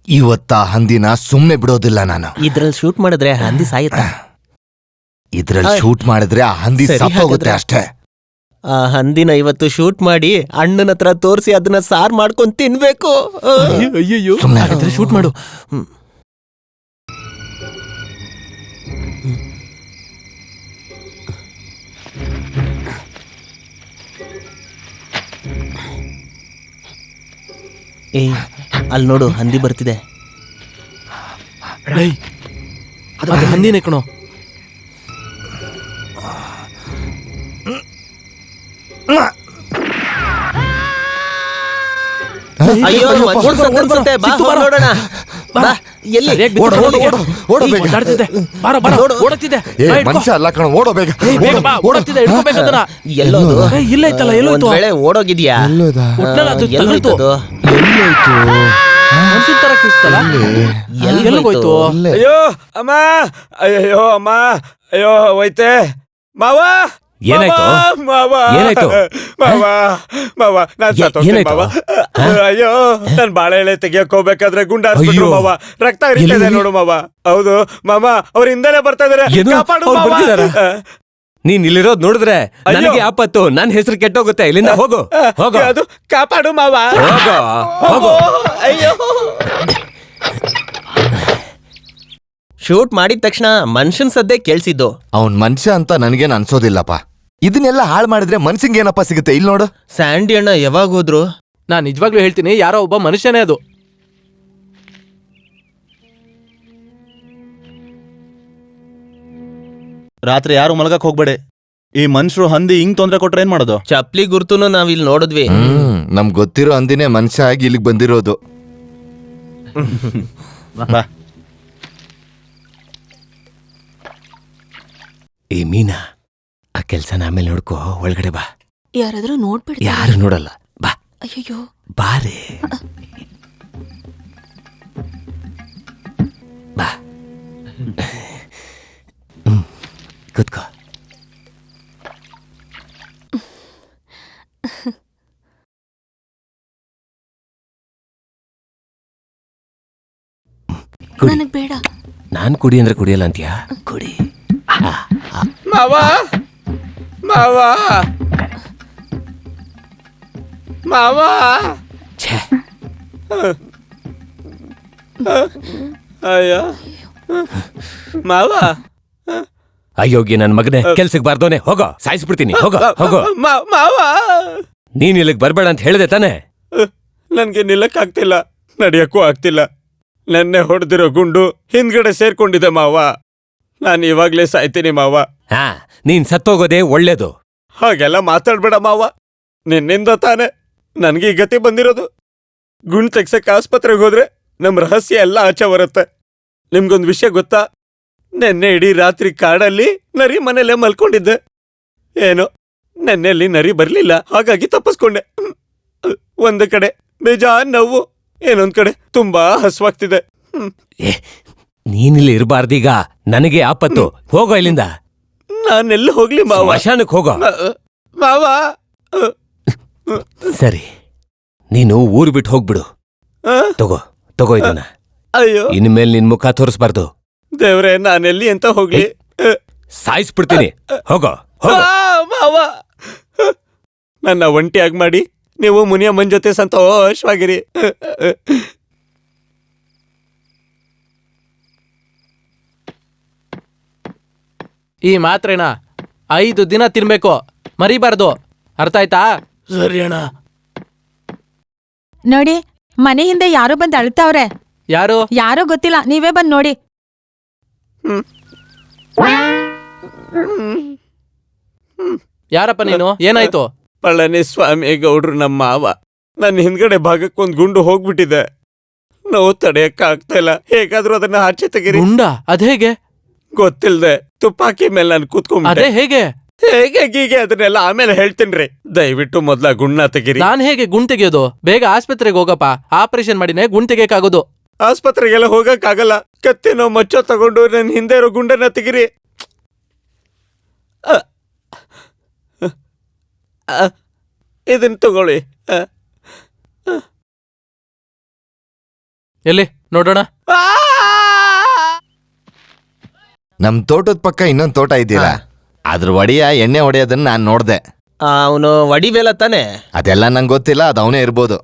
ಇವತ್ತ ಹಂದಿನ ಸುಮ್ನೆ ಬಿಡೋದಿಲ್ಲ ನಾನು. ಇದ್ರಲ್ಲಿ ಶೂಟ್ ಮಾಡಿದ್ರೆ ಹಂದಿ ಸಾಯುತ್ತಾ? ಇದ್ರಲ್ಲಿ ಶೂಟ್ ಮಾಡಿದ್ರೆ ಆ ಹಂದಿ ಸತ್ತೋಗುತ್ತೆ ಅಷ್ಟೇ. ಆ ಹಂದಿನ ಇವತ್ತು ಶೂಟ್ ಮಾಡಿ ಅಣ್ಣನ ಹತ್ರ ತೋರಿಸಿ ಅದನ್ನ ಸಾರ್ ಮಾಡ್ಕೊಂಡ್ ತಿನ್ಬೇಕು. ಅಯ್ಯಯ್ಯೋ, ಶೂಟ್ ಮಾಡು. ಏ ಅಲ್ಲಿ ನೋಡು, ಹಂದಿ ಬರ್ತಿದೆ. ಅದು ಹಂದಿನೇ ಕಣೋ. ಅಯ್ಯೋ, ನೋಡೋಣ. ಮನುಷ್ಯ ಅಲ್ಲ ಕಣ, ಓಡೋ ಬೇಗ. ಓಡೋಗಿದ್ಯಾ? ಎಲ್ಲೋಯ್ತು? ಅಯ್ಯೋ ಅಮ್ಮ, ಅಯ್ಯೋ ಅಮ್ಮ, ಅಯ್ಯೋ ಹೋಯ್ತೆ ಮಾವ. ಏನಾಯ್ತು? ಏನಾಯ್ತು? ಮಾವ ನಾನ್ ಸತ್ತೋಗ್ತೀನಿ ಮಾವ. ಅಯ್ಯೋ ನನ್ ಬಾಳೆ ಎಳೆ ತೆಗಿಯಕ್ ಹೋಗ್ಬೇಕಾದ್ರೆ ಗುಂಡ ಹಾರಿಸ್ಬಿಟ್ರು ಮಾವ. ರಕ್ತ ಹರಿತಿದೆ ನೋಡು ಮಾವ. ಹೌದು ಮಾಮ, ಅವ್ರ ಹಿಂದೆನೆ ಬರ್ತಾ ಇದಾರೆ. ಕಾಪಾಡು ಮಾವ. ನೀನ್ ಇಲ್ಲಿರೋದ್ ನೋಡಿದ್ರೆ ನನಗೆ ಆಪತ್ತು. ನನ್ ಹೆಸರು ಕೆಟ್ಟೋಗುತ್ತೆ. ಇಲ್ಲಿಂದ ಹೋಗು. ಅದು ಕಾಪಾಡು ಮಾವ. ಅಯ್ಯೋ, ಶೂಟ್ ಮಾಡಿದ ತಕ್ಷಣ ಮನುಷ್ಯನ್ ಸದ್ದೆ ಕೇಳಿಸಿದ್ದು. ಅವನ್ ಮನುಷ್ಯ ಅಂತ ನನ್ಗೇನ್ ಅನ್ಸೋದಿಲ್ಲಪ್ಪ. ಇದನ್ನೆಲ್ಲ ಹಾಳು ಮಾಡಿದ್ರೆ ಮನ್ಸಿಂಗ್ ಏನಪ್ಪ ಸಿಗುತ್ತೆ? ಇಲ್ಲಿ ನೋಡು, ಸ್ಯಾಂಡಿ ಅಣ್ಣ ಯಾವಾಗ ಹೋದ್ರು? ನಾನ್ ನಿಜವಾಗ್ಲೂ ಹೇಳ್ತೀನಿ, ಯಾರೋ ಒಬ್ಬ ಮನುಷ್ಯನೇ ಅದು. ರಾತ್ರಿ ಯಾರು ಮಲಗಕ್ ಹೋಗ್ಬೇಡಿ. ಈ ಮನುಷ್ಯರು ಹಂದಿ ಹಿಂಗ್ ತೊಂದ್ರೆ ಕೊಟ್ರೆ ಏನ್ ಮಾಡೋದು? ಚಪ್ಲಿ ಗುರ್ತುನು ನಾವ್ ಇಲ್ಲಿ ನೋಡಿದ್ವಿ. ನಮ್ಗ್ ಗೊತ್ತಿರೋ ಹಂದಿನೇ ಮನುಷ್ಯ ಆಗಿ ಇಲ್ಲಿಗೆ ಬಂದಿರೋದು. ಬಾ. ಏ ಮೀನಾ, ಆ ಕೆಲ್ಸನ ಆಮೇಲೆ ನೋಡ್ಕೋ. ಒಳಗಡೆ ಬಾ. ಯಾರಾದ್ರೂ ನೋಡ್ಬಿಡ್ತಾರೆ. ಯಾರು ನೋಡಲ್ಲ. ಬಾ. ಅಯ್ಯೋ ಬಾರೆ. ಬಾ. ಕೂತ್ಕೋ. ನನಗ್ ಬೇಡ. ನಾನ್ ಕುಡಿ ಅಂದ್ರೆ ಕುಡಿಯಲ್ಲ ಅಂತೀಯಾ? ಕುಡಿ. ಮಾವ ಮಾವ ಮಾವ. ಛೇ, ಅಯ್ಯೋ ಮಾವ. ಅಯ್ಯೋಗಿ ನನ್ ಮಗನೇ, ಕೆಲ್ಸಕ್ಕೆ ಬಾರ್ದೋನೆ. ಹೋಗೋ, ಸಾಯಿಸ್ಬಿಡ್ತೀನಿ. ಹೋಗೋ ಹೋಗೋ. ಮಾವ, ನೀನ್ ಇಲ್ಲಿಗೆ ಬರ್ಬೇಡ ಅಂತ ಹೇಳಿದೆ ತಾನೆ? ನನ್ಗೆ ನಿಲ್ಲಕ್ ಆಗ್ತಿಲ್ಲ, ನಡಿಯಕ್ಕೂ ಆಗ್ತಿಲ್ಲ. ನೆನ್ನೆ ಹೊಡೆದಿರೋ ಗುಂಡು ಹಿಂದ್ಗಡೆ ಸೇರ್ಕೊಂಡಿದೆ ಮಾವ. ನಾನು ಇವಾಗ್ಲೇ ಸಾಯ್ತೀನಿ ಮಾವ. ಹಾ, ನೀನ್ ಸತ್ತೋಗೋದೇ ಒಳ್ಳೇದು. ಹಾಗೆಲ್ಲ ಮಾತಾಡ್ಬೇಡ ಮಾವ. ನಿನ್ನಿಂದ ತಾನೆ ನನ್ಗೆ ಈ ಗತಿ ಬಂದಿರೋದು. ಗುಂಡ್ ತೆಗ್ಸಕ್ ಆಸ್ಪತ್ರೆಗೆ ಹೋದ್ರೆ ನಮ್ ರಹಸ್ಯ ಎಲ್ಲ ಆಚೆ ಬರುತ್ತೆ. ನಿಮ್ಗೊಂದ್ ವಿಷಯ ಗೊತ್ತಾ? ನೆನ್ನೆ ಇಡೀ ರಾತ್ರಿ ಕಾಡಲ್ಲಿ ನರಿ ಮನೇಲೆ ಮಲ್ಕೊಂಡಿದ್ದೆ. ಏನೋ ನೆನ್ನೆಲ್ಲಿ ನರಿ ಬರ್ಲಿಲ್ಲ, ಹಾಗಾಗಿ ತಪ್ಪಿಸ್ಕೊಂಡೆ. ಒಂದ್ ಕಡೆ ಬೇಜಾನ್ ನೋವು, ಏನೊಂದ್ ಕಡೆ ತುಂಬಾ ಹಸುವಾಗ್ತಿದೆ. ನೀನಿಲ್ಲಿ ಇರಬಾರ್ದೀಗ. ನನಗೆ ಆಪತ್ತು. ಹೋಗೋ ಇಲ್ಲಿಂದ. ನಾನೆಲ್ಲ ಹೋಗ್ಲಿ ಮಾವ? ಸ್ಮಶಾನಕ್ಕೆ ಹೋಗೋ. ಮಾವ ಸರಿ, ನೀನು ಊರು ಬಿಟ್ಟು ಹೋಗ್ಬಿಡು. ತಗೋ ತಗೋ ಇದನ್ನ. ಅಯ್ಯೋ, ಇನ್ಮೇಲೆ ನಿನ್ ಮುಖ ತೋರಿಸ್ಬಾರ್ದು. ದೇವ್ರೆ, ನಾನೆಲ್ಲಿ ಅಂತ ಹೋಗ್ಲಿ? ಸಾಯಿಸ್ಬಿಡ್ತೀನಿ. ಹೋಗೋ. ಮಾವ, ನನ್ನ ಒಂಟಿಯಾಗಿ ಮಾಡಿ ನೀವು ಮುನಿಯಮ್ಮನ್ ಜೊತೆ ಸಂತೋಷವಾಗಿರಿ. ಈ ಮಾತ್ರೆನ 5 ದಿನ ತಿನ್ಬೇಕು, ಮರಿಬಾರ್ದು. ಅರ್ಥ ಆಯ್ತಾ? ಸರಿ ಅಣ್ಣ. ನೋಡಿ, ಮನೆ ಹಿಂದೆ ಯಾರೋ ಬಂದ್ ಅಳ್ತಾವ್ರೆ. ಯಾರು? ಯಾರೋ ಗೊತ್ತಿಲ್ಲ, ನೀವೇ ಬಂದ್ ನೋಡಿ. ಯಾರಪ್ಪ ನೀನು? ಏನಾಯ್ತು? ಪಳನಿಸ್ವಾಮಿ ಗೌಡ್ರು ನಮ್ಮ ಮಾವ. ನನ್ನ ಹಿಂದ್ಗಡೆ ಭಾಗಕ್ಕೊಂದ್ ಗುಂಡು ಹೋಗ್ಬಿಟ್ಟಿದೆ. ನೋವು ತಡೆಯಕ್ಕ ಆಗ್ತಾ ಇಲ್ಲ. ಹೇಗಾದ್ರೂ ಅದನ್ನ ಆಚೆ ತೆಗೀರಿ. ಗುಂಡ? ಅದೇಗೆ? ಗೊತ್ತಿಲ್ದೆ ತುಪ್ಪಾಕಿ ಮೇಲೆ ನಾನು ಕೂತ್ಕೊಂಡ್ಬಿಟ್ಟೆ. ಅದೇ ಹೇಗೆ? ಹೇಗೆ ಗೀಗೆ ಅದನ್ನೆಲ್ಲ ಆಮೇಲೆ ಹೇಳ್ತೀನ್ರಿ. ದಯವಿಟ್ಟು ಮೊದ್ಲ ಗುಂಡ್ನ ತೆಗೀರಿ. ನಾನ್ ಹೇಗೆ ಗುಂಡ್ ತೆಗಿಯೋದು? ಬೇಗ ಆಸ್ಪತ್ರೆಗೆ ಹೋಗಪ್ಪ. ಆಪರೇಷನ್ ಮಾಡಿನೇ ಗುಂಡ್ ತೆಗಿಯಕ್ಕಾಗೋದು. ಆಸ್ಪತ್ರೆಗೆಲ್ಲ ಹೋಗಕ್ ಆಗಲ್ಲ. ಕತ್ತಿನೋ ಮಚ್ಚೋ ತಗೊಂಡು ನನ್ ಹಿಂದೆ ಇರೋ ಗುಂಡನ್ನ ತೆಗಿರಿ. ಇದನ್ ತಗೊಳ್ಳಿ. ಎಲ್ಲಿ ನೋಡೋಣ. ನಮ್ ತೋಟದ ಪಕ್ಕ ಇನ್ನೊಂದ್ ತೋಟ ಇದೆಯಲ್ಲ, ಅದ್ರ ಒಡೆಯ ಎಣ್ಣೆ ಹೊಡೆಯೋದನ್ನ ನಾನ್ ನೋಡ್ದೆ. ಅವನು ವಡಿವೇಲ ತಾನೆ. ಅದೆಲ್ಲ ನಂಗೆ ಗೊತ್ತಿಲ್ಲ, ಅದು ಅವನೇ ಇರ್ಬೋದು.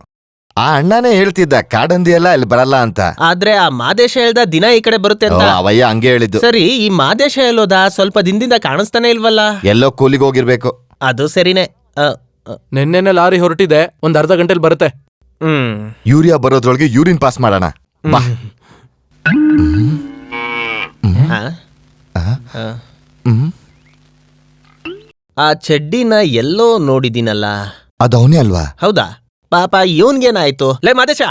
ಆ ಅಣ್ಣನೇ ಹೇಳ್ತಿದ್ದ ಕಾಡಂದಿ ಎಲ್ಲ ಇಲ್ಲಿ ಬರಲ್ಲ ಅಂತ. ಆದ್ರೆ ಆ ಮಾದೇಶ ಹೇಳ್ದ ದಿನ ಈ ಕಡೆ ಬರುತ್ತೆ ಓ, ಅಂತ. ಅವಯ್ಯ ಹಂಗೆ ಹೇಳಿದ್ದು. ಸರಿ, ಈ ಮಾದೇಶ ಹೇಳೋದ ಸ್ವಲ್ಪ ದಿನದಿಂದ ಕಾಣಿಸ್ತಾನೆ ಇಲ್ವಲ್ಲ? ಎಲ್ಲೋ ಕೂಲಿಗೆ ಹೋಗಿರ್ಬೇಕು. ಅದು ಸರಿನೇ. ನೆನ್ನೆನೆ ಲಾರಿ ಹೊರಟಿದೆ, ಒಂದ್ ಅರ್ಧ ಗಂಟೆಲಿ ಬರುತ್ತೆ. ಯೂರಿಯಾ ಬರೋದ್ರೊಳಗೆ ಯೂರಿನ್ ಪಾಸ್ ಮಾಡೋಣ ಬಾ. ಆ ಚಡ್ಡಿನ ಎಲ್ಲೋ ನೋಡಿದೀನಲ್ಲ. ಅದು ಅವನೇ ಅಲ್ವಾ? ಹೌದಾ? ಪಾಪ ಇವನ್ಗೇನಾಯ್ತು? ಲೇ ಮಾದೇಶ,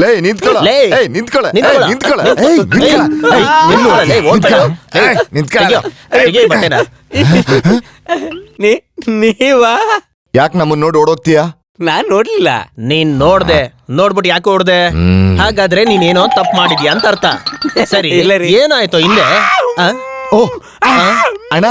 ಲೇ ನಿಂತ್ಕೊಳ್ಳ, ಲೇ, ಏಯ್ ನಿಂತ್ಕೊಳ್ಳ, ನಿಂತ್ಕೊಳ್ಳ. ಏಯ್ ನಿಂತ್ಕೊಳ್ಳ, ನಿಂತ್- ಏಯ್ ನಿಂತ್ಕೊಳ್ಳ, ಏಯ್, ನಿಂತ್ಕೊಳ್ಳ, ಲೇ, ಓಡ್ಬೇಡ. ಏಯ್ ನಿಂತ್ಕೊಳ್ಳ. ತೆಗಿಯೋ, ತೆಗಿ ಈ ಬಟ್ಟೆನ. ನೀವಾ? ಯಾಕೆ ನಮ್ಮನ್ನ ನೋಡಿ ಓಡೋಗ್ತೀಯಾ? ನಾನ್ ನೋಡ್ಲಿಲ್ಲ. ನೀನ್ ನೋಡ್ಬಿಟ್ಟು ಯಾಕೆ ಓಡ್ದೆ? ಹಾಗಾದ್ರೆ ನೀನೇನೋ ತಪ್ಪು ಮಾಡಿದ್ಯಾ ಅಂತ ಅರ್ಥ. ಸರಿ, ಇಲ್ಲ ರೀ. ಏನಾಯ್ತು ಹಿಂದೆ? ಆ? ಓ ಅಣ್ಣ,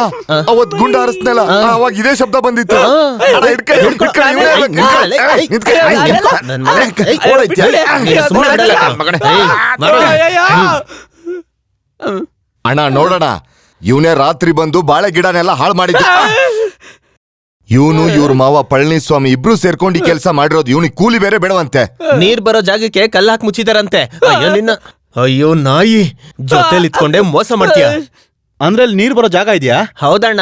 ಅವತ್ ಗುಂಡ ಹಾರಿಸ್ನಲ್ಲ, ಅವಾಗ ಇದೇ ಶಬ್ದ ಬಂದಿತ್ತು. ಅಣ್ಣ, ಹಿಡ್ಕೊಳ್ಳಿ, ಹಿಡ್ಕೊಳ್ಳಿ, ಇವನೇ ಅಲ್ಲ, ನಿಂತ್ಕೊಳ್ಳಿ, ಏಯ್, ನಿಂತ್ಕೊಳ್ಳಿ, ಏಯ್, ನಿಂತ್ಕೊಳ್ಳಿ. ನನ್ ಮಗನೇ, ಏಯ್, ಓಡೋಯ್ತ್ಯಾ? ನೀನು ಸುಮ್ನೆ ಬಿಡಲ್ಲ ಕಣೋ. ಮಗನೇ. ಏಯ್, ಬರೋ. ಅಣ್ಣ ನೋಡೋಣ, ಇವನೇ ರಾತ್ರಿ ಬಂದು ಬಾಳೆ ಗಿಡನೆಲ್ಲ ಹಾಳು ಮಾಡಿದ್ದ. ಇವನು ಇವ್ರ ಮಾವ ಪಳನಿಸ್ವಾಮಿ ಇಬ್ರು ಸೇರ್ಕೊಂಡು ಈ ಕೆಲಸ ಮಾಡಿರೋದು. ಇವನಿಗೆ ಕೂಲಿ ಬೇರೆ ಬೇಡವಂತೆ. ನೀರ್ ಬರೋ ಜಾಗಕ್ಕೆ ಕಲ್ಲು ಹಾಕಿ ಮುಚ್ಚಿದಾರಂತೆ. ಅಯ್ಯೋ ನಿನ್ನ, ಅಯ್ಯೋ ನಾಯಿ, ಜೊತೆಲಿ ಇತ್ಕೊಂಡೆ ಮೋಸ ಮಾಡ್ತೀಯ. ಅಂದ್ರೆ ಅಲ್ಲಿ ನೀರ್ ಬರೋ ಜಾಗ ಇದೆಯಾ? ಹೌದಣ್ಣ.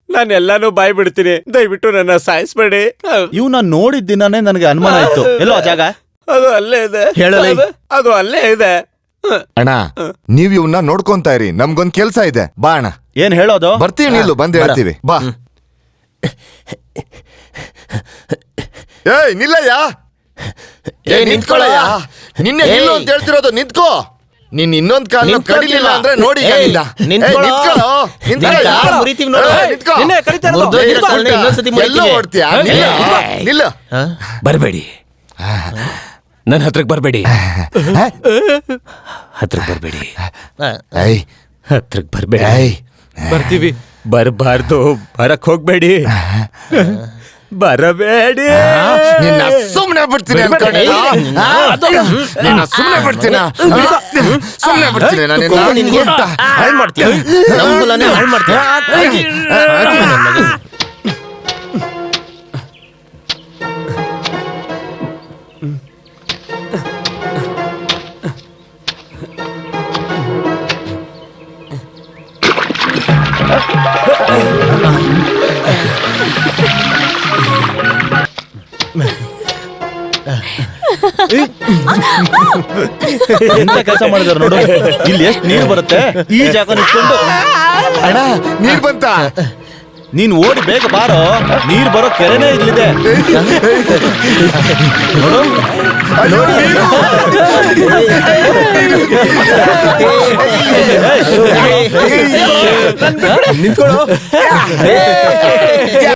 ನಾನು ಎಲ್ಲಾನು ಬಾಯ್ ಬಿಡ್ತೀನಿ, ದಯವಿಟ್ಟು ನನ್ನ ಸಾಯಿಸ್ಬೇಡಿ. ಇವ್ನ ನೋಡಿದ ದಿನಾನೇ ನನಗೆ ಅನುಮಾನ ಆಯ್ತು. ಎಲ್ಲೋ ಆ ಜಾಗ? ಅದು ಅಲ್ಲೇ ಇದೆ. ಹೇಳಲೇ. ಅದು ಅಲ್ಲೇ ಇದೆ. ಅಣ್ಣ, ನೀವ್ ಇವನ್ನ ನೋಡ್ಕೊಂತಾ ಇರಿ, ನಮ್ಗೊಂದ್ ಕೆಲ್ಸ ಇದೆ. ಬಾ ಅಣ್ಣ. ಏನ್ ಹೇಳೋದು? ಬರ್ತೀವಿ, ನಿಲ್ಲು, ಬಂದ್ ಹೇಳ್ತೀವಿ. ಬಾ. ಏಯ್ ನಿಲ್ಲಯ್ಯ, ಏಯ್ ನಿಂತ್ಕೊಳ್ಳಯ್ಯ. ನಿನ್ನೆ ನಿಲ್ಲು ಅಂತ ಹೇಳ್ತಿರೋದು, ನಿಂತ್ಕೋ. ನೀನ್ ಇನ್ನೊಂದ್ ಕಾಲ ಕಡಿಲಿಲ್ಲ ಅಂದ್ರೆ ನೋಡಿ ಈಗ ನಿನ್ನ. ಏಯ್, ನಿಂತ್ಕೊಳ್ಳೋ, ನಿಂತ್ಕೊಳ್ಳಯ್ಯ. ನಿನ್ನ ಕಾಲು ಮುರಿತೀವಿ ನೋಡು. ಏಯ್, ನಿಂತ್ಕೋ. ನಿನ್ನೆ ಕರೀತಾ ಇರೋದು. ಮುರ್ದೋಗಿರೋ ಕಾಲ್ನ ಇನ್ನೊಂದ್ಸತಿ ಎಲ್ಲೋ ಮುರಿತೀವಿ. ಓಡ್ತೀಯಾ? ನಿಲ್ಲು, ನಿಲ್ಲು. ಬರಬೇಡಿ, ನನ್ನ ಹತ್ರಕ್ಕೆ ಬರಬೇಡಿ, ಹತ್ರಕ್ಕೆ ಬರಬೇಡಿ, ಏಯ್, ಹತ್ರಕ್ಕೆ ಬರಬೇಡಿ. ಏಯ್, ಬರ್ತೀವಿ. ಬರಬಾರ್ದು, ಬರಕ್ ಹೋಗ್ಬೇಡಿ, ಬರಬೇಡಿ. ನಿನ್ನ ಸುಮ್ನೆ ಬಿಡ್ತೀನಿ ಅನ್ಕೊಂಡೆ. ನಿನ್ನ ಸುಮ್ನೆ ಬಿಡ್ತೀನ, ಸುಮ್ನೆ ಬಿಡ್ತೀನಿ ನಾನು ನಿನ್ನ. ನಿನ್ಗೆ ಹಾಳ್ ಮಾಡ್ತೀಯ, ನಮ್ಮ ಹೊಲನೇ ಹಾಳ್ ಮಾಡ್ತೀಯ. ಎಂತ ಕೆಲಸ ಮಾಡಿದಾರೆ ನೋಡು. ಇಲ್ಲಿ ಎಷ್ಟು ನೀರು ಬರುತ್ತೆ, ಈ ಜಾಗ ನಿಂತ್ಕೊಂಡು. ಅಣ್ಣ, ನೀರ್ ಬಂತ? ನೀನ್ ಓಡಿ ಬೇಗ ಬಾರೋ, ನೀರ್ ಬರೋ ಕೆರೆನೇ ಇಲ್ಲಿದೆ ನೋಡು. ಅಯ್ಯೋ, ನೀರು. ನಿಂತ್ಕೊಳ್ಳೋ.